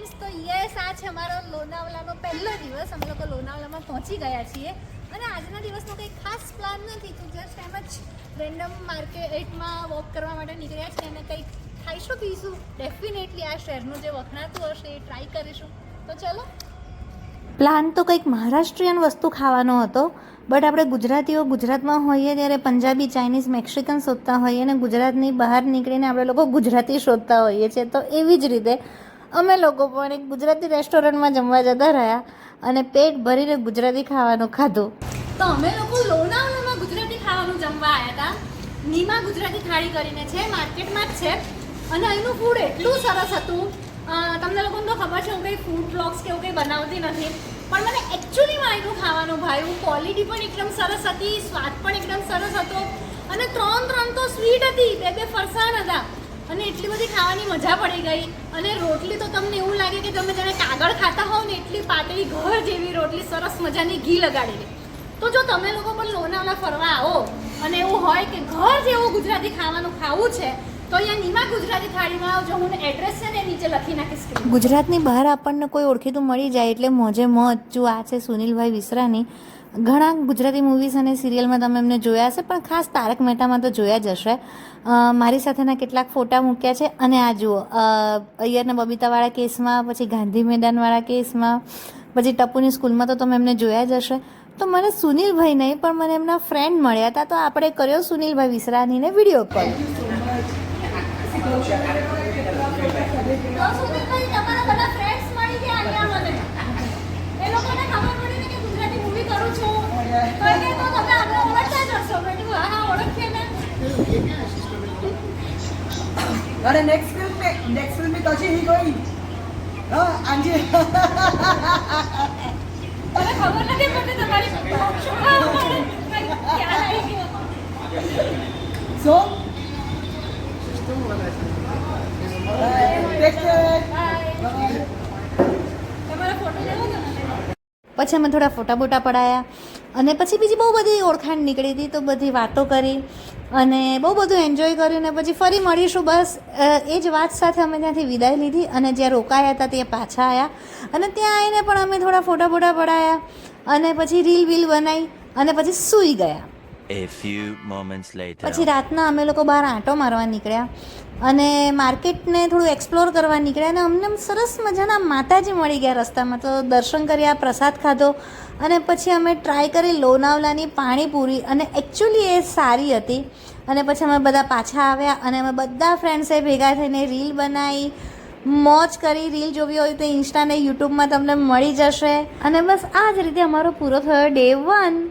Friends, તો yes આ છે અમારો લોનાવલાનો પહેલો દિવસ. અમે લોકો લોનાવલામાં પહોંચી ગયા છીએ અને આજના દિવસનો કંઈ ખાસ પ્લાન નથી, તો જસ્ટ એમ જ રેન્ડમ માર્કેટમાં વોક કરવા માટે નીકળ્યા છીએ અને કંઈક ખાઈશું પીશું. ડેફિનેટલી આ શહેરનું જે વખણાતું હશે એ ટ્રાય કરીશું. તો ચલો. પ્લાન તો કંઈક મહારાષ્ટ્રીયન વસ્તુ ખાવાનો હતો, બટ આપણે ગુજરાતીઓ ગુજરાતમાં હોઈએ ત્યારે પંજાબી, ચાઇનીઝ, મેક્સિકન શોધતા હોઈએ અને ગુજરાતની બહાર નીકળીને આપણે લોકો ગુજરાતી શોધતા હોઈએ છીએ. તો એવી જ રીતે અમે લોકો પણ એક ગુજરાતી રેસ્ટોરન્ટમાં જમવા જતા રહ્યા અને પેટ ભરીને ગુજરાતી ખાવાનું ખાધું. તો અમે લોકો લોનાવલામાં ગુજરાતી ખાવાનું જમવા આવ્યા હતા. નીમા ગુજરાતી થાળી કરીને છે, માર્કેટમાં જ છે અને અહીંનું ફૂડ એટલું સરસ હતું. તમને લોકોને તો ખબર છે હું કંઈ ફૂડ બ્લોગ્સ કે એવું કંઈ બનાવતી નથી, પણ મને એકચ્યુઅલીમાં અહીંનું ખાવાનું ભાવ્યું. ક્વોલિટી પણ એકદમ સરસ હતી, સ્વાદ પણ એકદમ સરસ હતો અને ત્રણ તો સ્વીટ હતી, બે ફરસાણ હતા અને એટલી બધી ખાવાની મજા પડી ગઈ. અને રોટલી તો તમને એવું લાગે કે તમે જાણે કાગળ ખાતા હોવ ને એટલી પાતળી ઘર જેવી રોટલી, સરસ મજાની ઘી લગાડેલી. તો જો તમે લોકો પણ લોનાવલા ફરવા આવો અને એવું હોય કે ઘર જેવું ગુજરાતી ખાવાનું ખાવું છે તો અહીંયા નીમા ગુજરાતી થાળીમાં આવજો. હું એડ્રેસ છે ને નીચે લખી નાખીશ. ગુજરાતની બહાર આપણને કોઈ ઓળખીતું મળી જાય એટલે મોજે મોજ. જો આ છે સુનિલભાઈ વિસરાની. ઘણા ગુજરાતી મૂવીઝ અને સિરિયલમાં તમે એમને જોયા હશે, પણ ખાસ તારક મહેતામાં તો જોયા જ હશે. મારી સાથેના કેટલાક ફોટા મૂક્યા છે અને આ જુઓ અય્યરના બબીતાવાળા કેસમાં, પછી ગાંધી મેદાનવાળા કેસમાં, પછી ટપુની સ્કૂલમાં તો તમે એમને જોયા જ હશે. તો મને સુનિલભાઈ નહીં પણ મને એમના ફ્રેન્ડ મળ્યા હતા, તો આપણે કર્યો સુનિલભાઈ વિસરાનીને વિડીયો કોલ. તો સુનિલભાઈ તમારા બધા ફ્રેન્ડ્સ મળી ગયા અહીંયા મને. એ લોકોને ખબર પડી ને કે ગુજરાતી મૂવી કરું છું તો એ તો તમે આગળ ઓળખતા જ હશો. બેટું હા ઓળખીએ ને. अरे नेक्स्ट फिल्म में कशी हीरोइन अंजी મને ખબર નથી પડતી તમારી શું ક્યાં આવી ગયો. so પછી અમે થોડા ફોટા બોટા પડાયા અને પછી બીજી બહુ બધી ઓળખાણ નીકળી હતી, તો બધી વાતો કરી અને બહુ બધું એન્જોય કર્યું ને પછી ફરી મળીશું બસ એ જ વાત સાથે અમે ત્યાંથી વિદાય લીધી અને જ્યાં રોકાયા હતા ત્યાં પાછા આવ્યા અને ત્યાં આવીને પણ અમે થોડા ફોટા બોટા પડાયા અને પછી રીલ વીલ બનાવી અને પછી સૂઈ ગયા. A few moments later. પછી રાતના અમે લોકો બહાર આંટો મારવા નીકળ્યા અને માર્કેટને થોડું એક્સપ્લોર કરવા નીકળ્યા અને અમને સરસ મજાના માતાજી મળી ગયા રસ્તામાં, તો દર્શન કર્યા, પ્રસાદ ખાધો અને પછી અમે ટ્રાય કરી લોનાવલાની પાણીપુરી અને એકચ્યુઅલી એ સારી હતી. અને પછી અમે બધા પાછા આવ્યા અને અમે બધા ફ્રેન્ડ્સે ભેગા થઈને રીલ બનાવી, મોજ કરી. રીલ જોવી હોય તો ઇન્સ્ટા ને યુટ્યુબમાં તમને મળી જશે. અને બસ આ જ રીતે અમારો પૂરો થયો ડે 1.